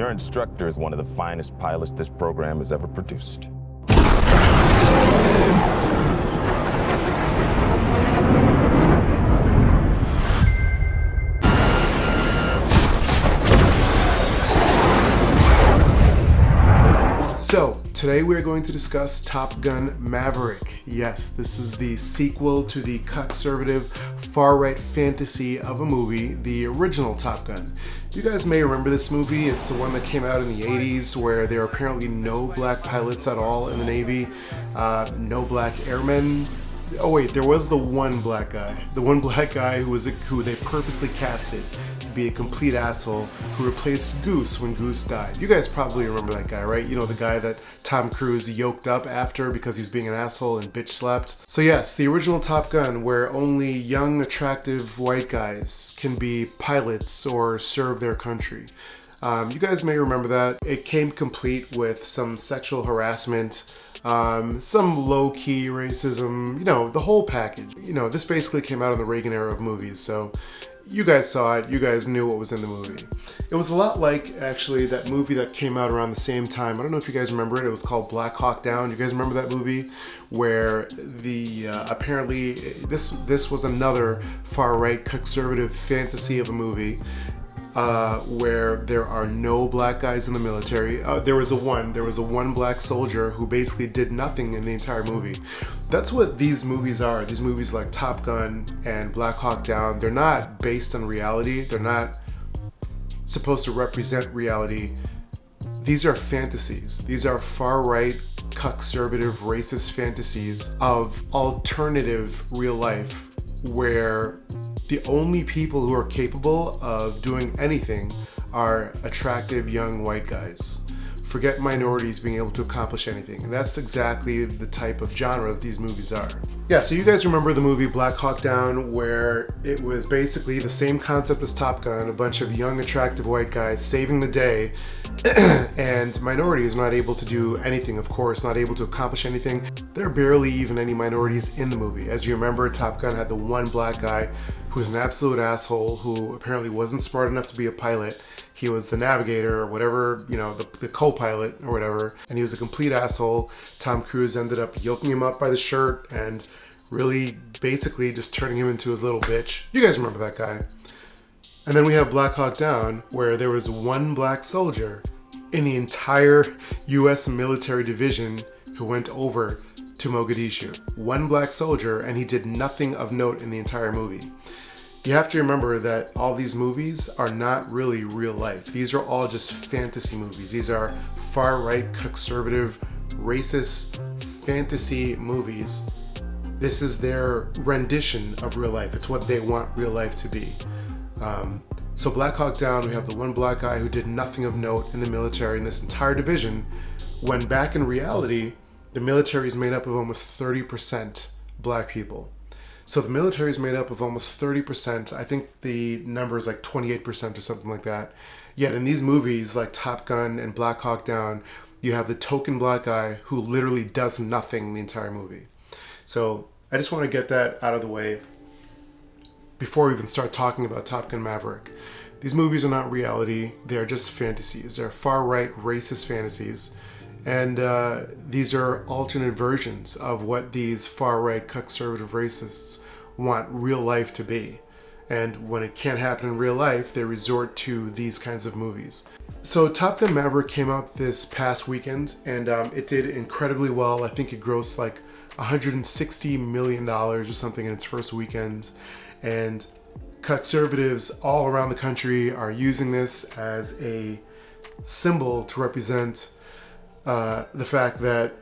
Your instructor is one of the finest pilots this program has ever produced. So, today we are going to discuss Top Gun Maverick. Yes, this is the sequel to the conservative, far-right fantasy of a movie, the original Top Gun. You guys may remember this movie. It's the one that came out in the 80s where there are apparently no black pilots at all in the Navy, no black airmen. Oh wait, there was the one black guy. The one black guy who they purposely casted to be a complete asshole who replaced Goose when Goose died. You guys probably remember that guy, right? You know, the guy that Tom Cruise yoked up after because he was being an asshole and bitch slapped. So yes, the original Top Gun, where only young, attractive white guys can be pilots or serve their country. You guys may remember that. It came complete with some sexual harassment, some low-key racism, you know, the whole package. You know, this basically came out in the Reagan era of movies, so you guys saw it, you guys knew what was in the movie. It was a lot like, actually, that movie that came out around the same time. I don't know if you guys remember it. It was called Black Hawk Down. You guys remember that movie? Where the, apparently, this was another far-right conservative fantasy of a movie. Where there are no black guys in the military. There was a one black soldier who basically did nothing in the entire movie. That's what these movies are. These movies like Top Gun and Black Hawk Down, they're not based on reality. They're not supposed to represent reality. These are fantasies. These are far-right, conservative, racist fantasies of alternative real life where the only people who are capable of doing anything are attractive young white guys. Forget minorities being able to accomplish anything. And that's exactly the type of genre that these movies are. Yeah, so you guys remember the movie Black Hawk Down, where it was basically the same concept as Top Gun, a bunch of young, attractive white guys saving the day, and minorities not able to do anything, of course, not able to accomplish anything. There are barely even any minorities in the movie. As you remember, Top Gun had the one black guy who was an absolute asshole, who apparently wasn't smart enough to be a pilot. He was the navigator or whatever, you know, the co-pilot or whatever, and he was a complete asshole. Tom Cruise ended up yoking him up by the shirt and really basically just turning him into his little bitch. You guys remember that guy. And then we have Black Hawk Down, where there was one black soldier in the entire US military division who went over to Mogadishu. One black soldier, and he did nothing of note in the entire movie. You have to remember that all these movies are not really real life. These are all just fantasy movies. These are far-right, conservative, racist fantasy movies. This is their rendition of real life. It's what they want real life to be. So Black Hawk Down, we have the one black guy who did nothing of note in the military in this entire division, when back in reality, the military is made up of almost 30% black people. So the military is made up of almost 30%. I think the number is like 28% or something like that. Yet in these movies like Top Gun and Black Hawk Down, you have the token black guy who literally does nothing the entire movie. So I just want to get that out of the way before we even start talking about Top Gun Maverick. These movies are not reality. They're just fantasies. They're far-right racist fantasies. And these are alternate versions of what these far-right conservative racists want real life to be. And when it can't happen in real life, they resort to these kinds of movies. So Top Gun Maverick came out this past weekend, and it did incredibly well. I think it grossed like $160 million or something in its first weekend. And conservatives all around the country are using this as a symbol to represent the fact that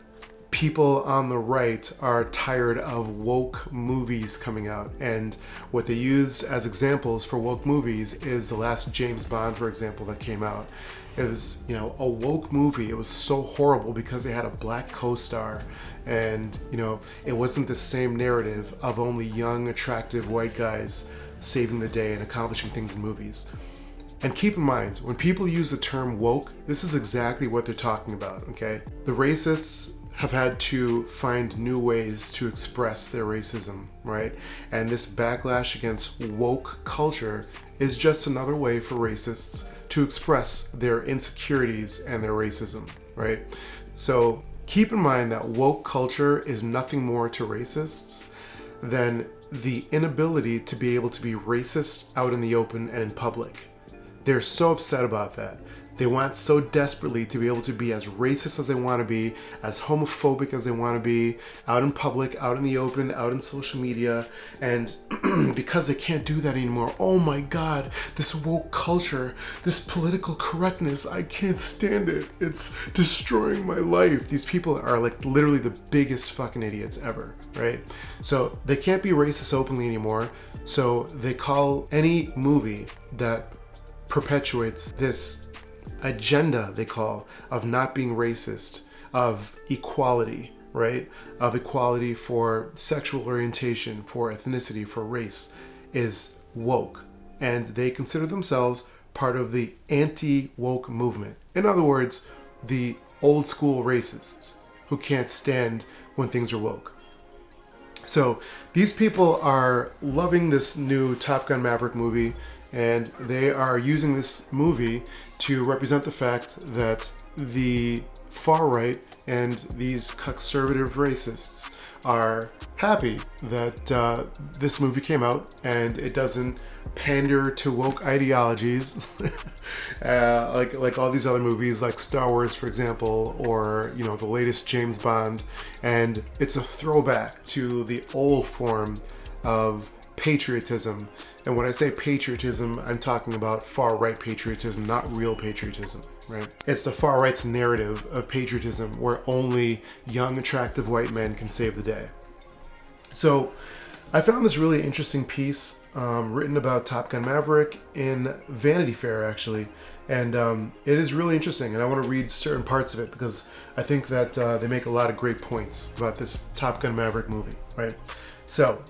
people on the right are tired of woke movies coming out. And what they use as examples for woke movies is the last James Bond, for example, that came out. It was, you know, a woke movie. It was so horrible because they had a black co-star, and, you know, it wasn't the same narrative of only young, attractive white guys saving the day and accomplishing things in movies. And keep in mind, when people use the term woke, this is exactly what they're talking about, okay? The racists have had to find new ways to express their racism, right? And this backlash against woke culture is just another way for racists to express their insecurities and their racism, right? So keep in mind that woke culture is nothing more to racists than the inability to be able to be racist out in the open and in public. They're so upset about that. They want so desperately to be able to be as racist as they want to be, as homophobic as they want to be, out in public, out in the open, out in social media. And because they can't do that anymore, oh my God, this woke culture, this political correctness, I can't stand it. It's destroying my life. These people are like literally the biggest fucking idiots ever, right? So they can't be racist openly anymore. So they call any movie that perpetuates this agenda, they call, of not being racist, of equality, right? Of equality for sexual orientation, for ethnicity, for race, is woke. And they consider themselves part of the anti-woke movement. In other words, the old school racists who can't stand when things are woke. So these people are loving this new Top Gun Maverick movie, and they are using this movie to represent the fact that the far right and these conservative racists are happy that this movie came out and it doesn't pander to woke ideologies like all these other movies like Star Wars, for example, or the latest James Bond. And it's a throwback to the old form of patriotism. And when I say patriotism, I'm talking about far-right patriotism, not real patriotism, right? It's the far-right's narrative of patriotism where only young, attractive white men can save the day. So I found this really interesting piece written about Top Gun Maverick in Vanity Fair, actually. And it is really interesting, and I want to read certain parts of it because I think that they make a lot of great points about this Top Gun Maverick movie, right? So,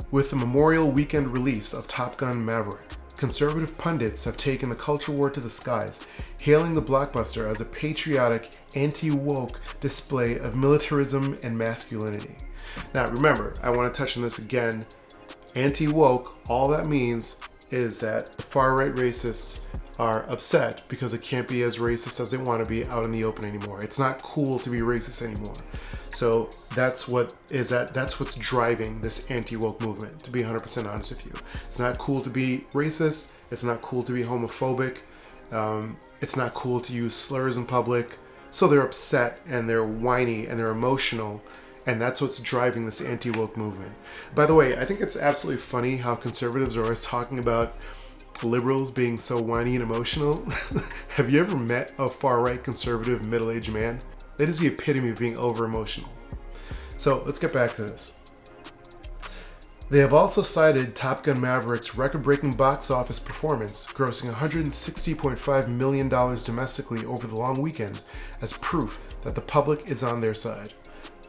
with the Memorial Weekend release of Top Gun Maverick, conservative pundits have taken the culture war to the skies, hailing the blockbuster as a patriotic, anti-woke display of militarism and masculinity. Now remember, I want to touch on this again. Anti-woke, all that means is that far-right racists are upset because it can't be as racist as they want to be out in the open anymore. It's not cool to be racist anymore. So that's what's driving this anti-woke movement, to be 100% honest with you. It's not cool to be racist. It's not cool to be homophobic. It's not cool to use slurs in public. So they're upset and they're whiny and they're emotional. And that's what's driving this anti-woke movement. By the way, I think it's absolutely funny how conservatives are always talking about liberals being so whiny and emotional. Have you ever met a far-right conservative middle-aged man? That is the epitome of being over-emotional. So let's get back to this. They have also cited Top Gun Maverick's record-breaking box office performance, grossing $160.5 million domestically over the long weekend, as proof that the public is on their side.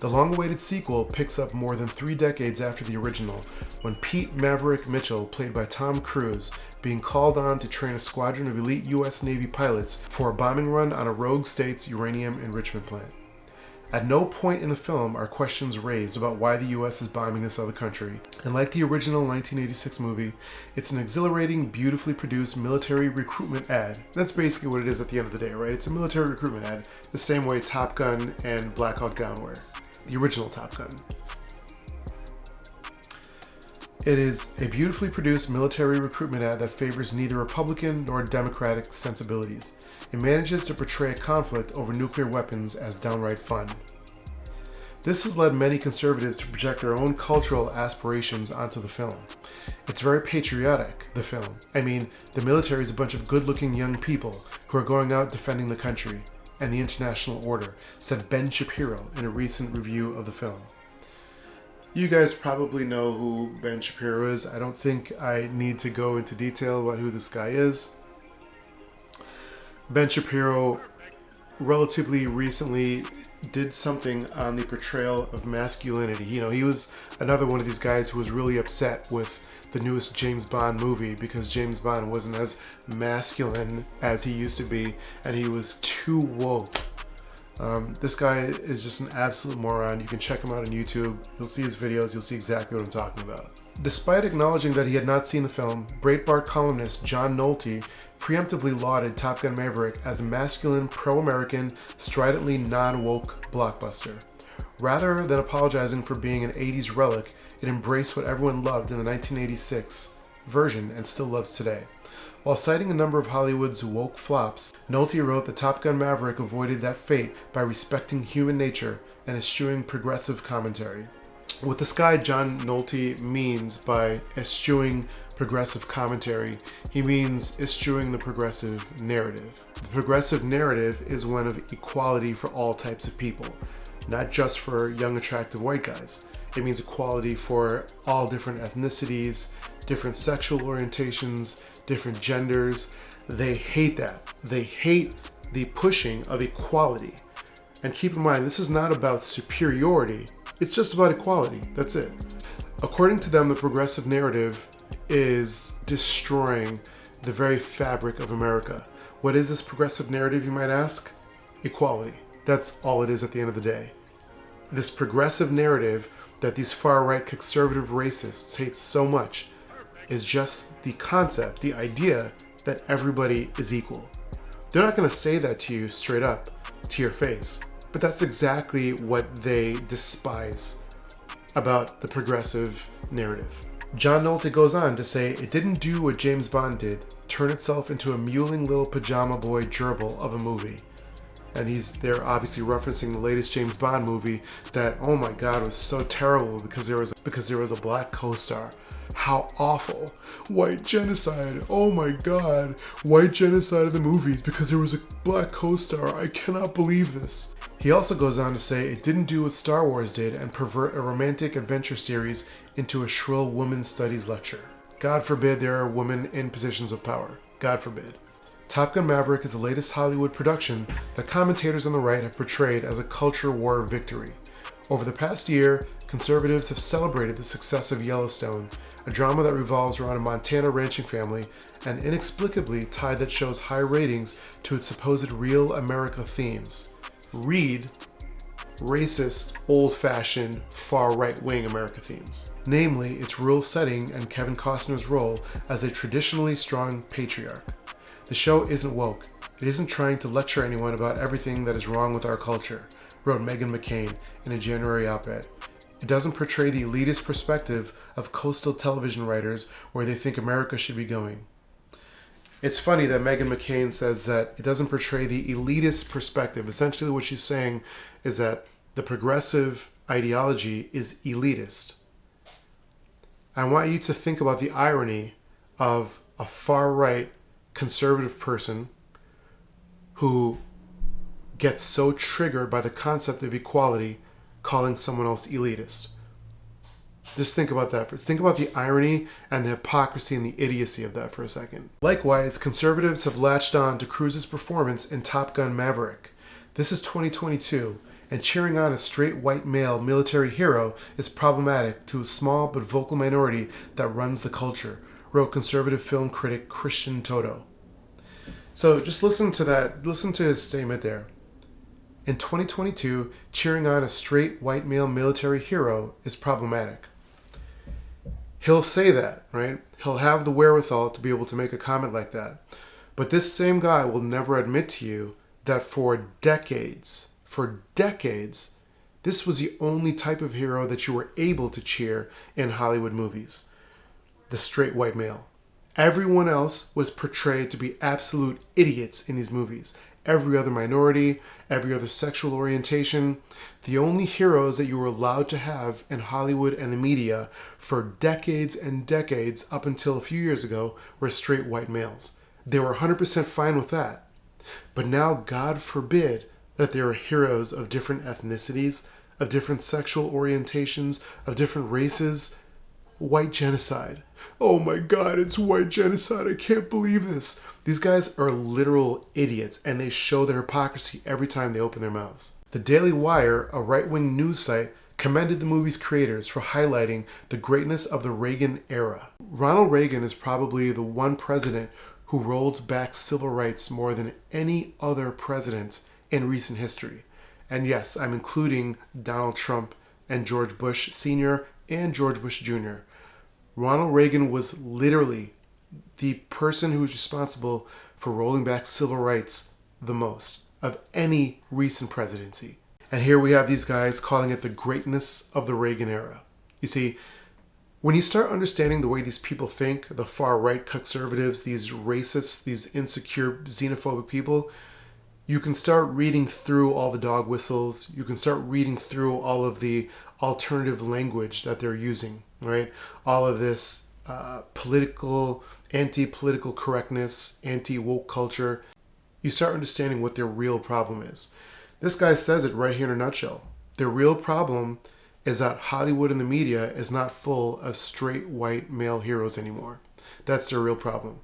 The long-awaited sequel picks up more than 3 decades after the original, when Pete Maverick Mitchell, played by Tom Cruise, being called on to train a squadron of elite U.S. Navy pilots for a bombing run on a rogue state's uranium enrichment plant. At no point in the film are questions raised about why the U.S. is bombing this other country, and like the original 1986 movie, it's an exhilarating, beautifully produced military recruitment ad. That's basically what it is at the end of the day, right? It's a military recruitment ad, the same way Top Gun and Black Hawk Down were. The original Top Gun. It is a beautifully produced military recruitment ad that favors neither Republican nor Democratic sensibilities. It manages to portray a conflict over nuclear weapons as downright fun. This has led many conservatives to project their own cultural aspirations onto the film. It's very patriotic, the film. I mean, the military is a bunch of good-looking young people who are going out defending the country and the international order, said Ben Shapiro in a recent review of the film. You guys probably know who Ben Shapiro is. I don't think I need to go into detail about who this guy is. Ben Shapiro relatively recently did something on the portrayal of masculinity. He was another one of these guys who was really upset with the newest James Bond movie because James Bond wasn't as masculine as he used to be, and he was too woke. This guy is just an absolute moron. You can check him out on YouTube. You'll see his videos. You'll see exactly what I'm talking about. Despite acknowledging that he had not seen the film, Breitbart columnist John Nolte preemptively lauded Top Gun Maverick as a masculine, pro-American, stridently non-woke blockbuster. Rather than apologizing for being an 80s relic, it embraced what everyone loved in the 1986 version and still loves today. While citing a number of Hollywood's woke flops, Nolte wrote that Top Gun Maverick avoided that fate by respecting human nature and eschewing progressive commentary. What this guy John Nolte means by eschewing progressive commentary, he means eschewing the progressive narrative. The progressive narrative is one of equality for all types of people, not just for young, attractive white guys. It means equality for all different ethnicities, different sexual orientations, different genders. They hate that. They hate the pushing of equality. And keep in mind, this is not about superiority. It's just about equality. That's it. According to them, the progressive narrative is destroying the very fabric of America. What is this progressive narrative, you might ask? Equality. That's all it is at the end of the day. This progressive narrative that these far-right conservative racists hate so much is just the concept, the idea that everybody is equal. They're not going to say that to you straight up, to your face, but that's exactly what they despise about the progressive narrative. John Nolte goes on to say, it didn't do what James Bond did, turn itself into a mewling little pajama boy gerbil of a movie. And they're obviously referencing the latest James Bond movie that, oh my God, was so terrible because there was a black co-star. How awful. White genocide. Oh my God. White genocide of the movies because there was a black co-star. I cannot believe this. He also goes on to say it didn't do what Star Wars did and pervert a romantic adventure series into a shrill women's studies lecture. God forbid there are women in positions of power. God forbid. Top Gun Maverick is the latest Hollywood production that commentators on the right have portrayed as a culture war victory. Over the past year, conservatives have celebrated the success of Yellowstone, a drama that revolves around a Montana ranching family and inexplicably tied that show's high ratings to its supposed real America themes. Read racist, old-fashioned, far-right-wing America themes. Namely, its rural setting and Kevin Costner's role as a traditionally strong patriarch. The show isn't woke. It isn't trying to lecture anyone about everything that is wrong with our culture, wrote Meghan McCain in a January op-ed. It doesn't portray the elitist perspective of coastal television writers where they think America should be going. It's funny that Meghan McCain says that it doesn't portray the elitist perspective. Essentially what she's saying is that the progressive ideology is elitist. I want you to think about the irony of a far-right conservative person who gets so triggered by the concept of equality calling someone else elitist. Just think about that. Think about the irony and the hypocrisy and the idiocy of that for a second. Likewise, conservatives have latched on to Cruise's performance in Top Gun Maverick. This is 2022, and cheering on a straight white male military hero is problematic to a small but vocal minority that runs the culture, wrote conservative film critic Christian Toto. So just listen to that. Listen to his statement there. In 2022, cheering on a straight white male military hero is problematic. He'll say that, right? He'll have the wherewithal to be able to make a comment like that. But this same guy will never admit to you that for decades, this was the only type of hero that you were able to cheer in Hollywood movies. The straight white male. Everyone else was portrayed to be absolute idiots in these movies. Every other minority, every other sexual orientation. The only heroes that you were allowed to have in Hollywood and the media for decades and decades up until a few years ago were straight white males. They were 100% fine with that. But now, God forbid that there are heroes of different ethnicities, of different sexual orientations, of different races. White genocide. Oh my God, it's white genocide. I can't believe this. These guys are literal idiots, and they show their hypocrisy every time they open their mouths. The Daily Wire, a right-wing news site, commended the movie's creators for highlighting the greatness of the Reagan era. Ronald Reagan is probably the one president who rolled back civil rights more than any other president in recent history. And yes, I'm including Donald Trump and George Bush Sr. and George Bush Jr. Ronald Reagan was literally the person who was responsible for rolling back civil rights the most of any recent presidency. And here we have these guys calling it the greatness of the Reagan era. You see, when you start understanding the way these people think, the far-right conservatives, these racists, these insecure, xenophobic people, you can start reading through all the dog whistles. You can start reading through all of the alternative language that they're using, right? All of this political, anti-political correctness, anti-woke culture. You start understanding what their real problem is. This guy says it right here in a nutshell. Their real problem is that Hollywood and the media is not full of straight white male heroes anymore. That's their real problem.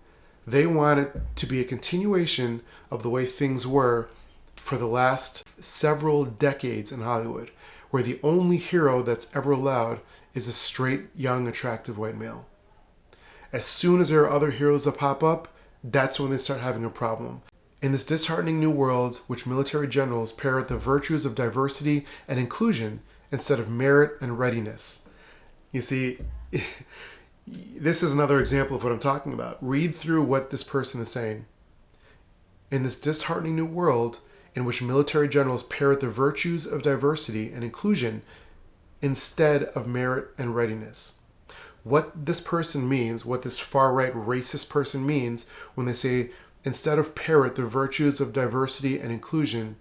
They want it to be a continuation of the way things were for the last several decades in Hollywood, where the only hero that's ever allowed is a straight, young, attractive white male. As soon as there are other heroes that pop up, that's when they start having a problem. In this disheartening new world, which military generals pair with the virtues of diversity and inclusion instead of merit and readiness. You see, this is another example of what I'm talking about. Read through what this person is saying. In this disheartening new world, in which military generals pair with the virtues of diversity and inclusion instead of merit and readiness. What this person means, what this far-right racist person means when they say instead of parrot the virtues of diversity and inclusion,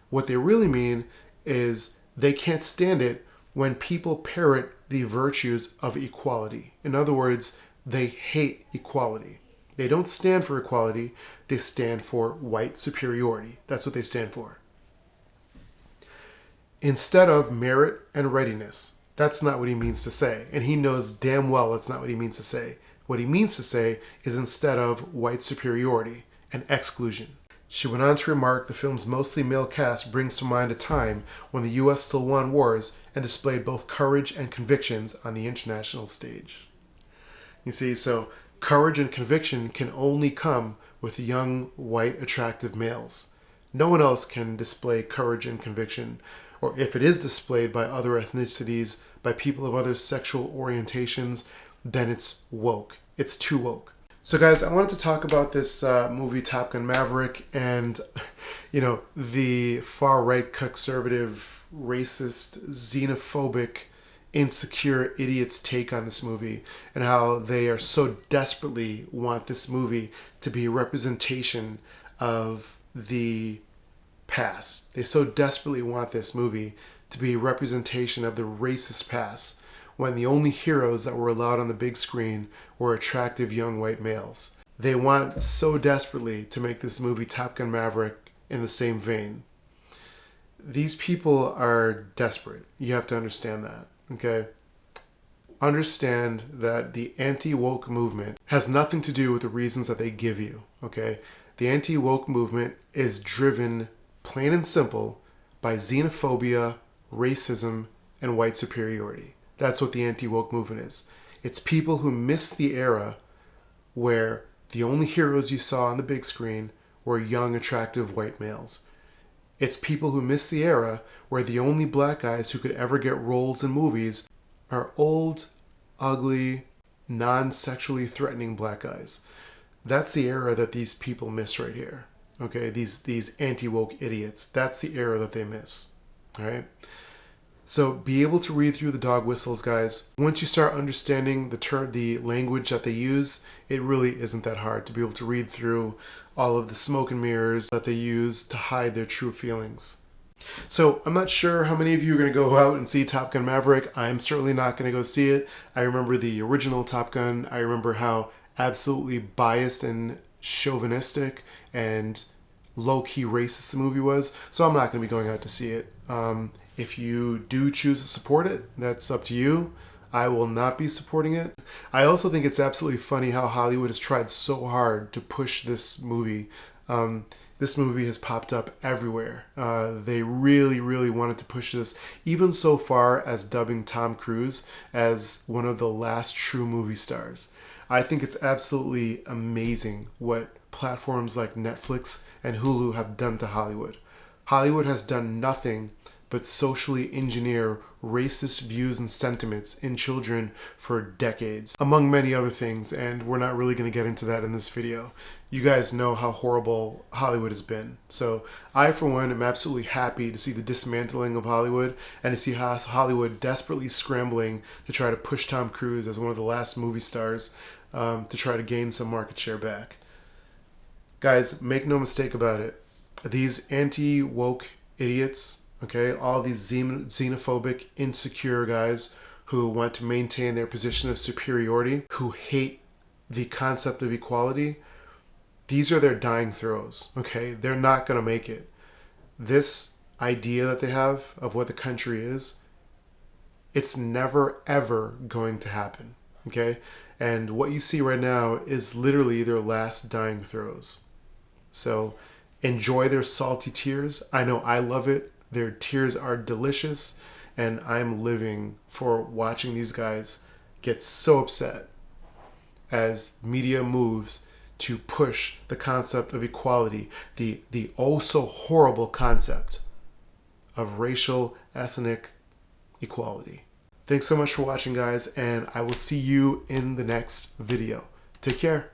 what they really mean is they can't stand it when people parrot the virtues of equality. In other words, they hate equality. They don't stand for equality, they stand for white superiority. That's what they stand for. Instead of merit and readiness. That's not what he means to say. And he knows damn well that's not what he means to say. What he means to say is instead of white superiority and exclusion. She went on to remark the film's mostly male cast brings to mind a time when the U.S. still won wars and displayed both courage and convictions on the international stage. You see, so courage and conviction can only come with young, white, attractive males. No one else can display courage and conviction, or if it is displayed by other ethnicities, by people of other sexual orientations, then it's woke. It's too woke. So guys, I wanted to talk about this movie Top Gun Maverick and, the far-right conservative, racist, xenophobic, insecure idiots' take on this movie and how they are so desperately want this movie to be a representation of the past. They so desperately want this movie to be a representation of the racist past, when the only heroes that were allowed on the big screen were attractive young white males. They want so desperately to make this movie Top Gun Maverick in the same vein. These people are desperate. You have to understand that, okay? Understand that the anti-woke movement has nothing to do with the reasons that they give you, okay? The anti-woke movement is driven, plain and simple, by xenophobia, racism, and white superiority. That's what the anti-woke movement is. It's people who missed the era where the only heroes you saw on the big screen were young, attractive white males. It's people who missed the era where the only black guys who could ever get roles in movies are old, ugly, non-sexually threatening black guys. That's the era that these people miss right here. Okay, these anti-woke idiots. That's the era that they miss. All right? So be able to read through the dog whistles, guys. Once you start understanding the language that they use, it really isn't that hard to be able to read through all of the smoke and mirrors that they use to hide their true feelings. So I'm not sure how many of you are going to go out and see Top Gun Maverick. I'm certainly not going to go see it. I remember the original Top Gun. I remember how absolutely biased and chauvinistic and low-key racist the movie was. So I'm not going to be going out to see it. If you do choose to support it, that's up to you. I will not be supporting it. I also think it's absolutely funny how Hollywood has tried so hard to push this movie. This movie has popped up everywhere. They really, really wanted to push this, even so far as dubbing Tom Cruise as one of the last true movie stars. I think it's absolutely amazing what platforms like Netflix and Hulu have done to Hollywood. Hollywood has done nothing but socially engineer racist views and sentiments in children for decades, among many other things, and we're not really going to get into that in this video. You guys know how horrible Hollywood has been. So I, for one, am absolutely happy to see the dismantling of Hollywood and to see how Hollywood desperately scrambling to try to push Tom Cruise as one of the last movie stars to try to gain some market share back. Guys, make no mistake about it. These anti-woke idiots, okay, all these xenophobic, insecure guys who want to maintain their position of superiority, who hate the concept of equality, these are their dying throes, okay? They're not going to make it. This idea that they have of what the country is, it's never, ever going to happen, okay? And what you see right now is literally their last dying throes. So enjoy their salty tears. I know I love it. Their tears are delicious, and I'm living for watching these guys get so upset as media moves to push the concept of equality, the oh so horrible concept of racial, ethnic equality. Thanks so much for watching, guys, and I will see you in the next video. Take care.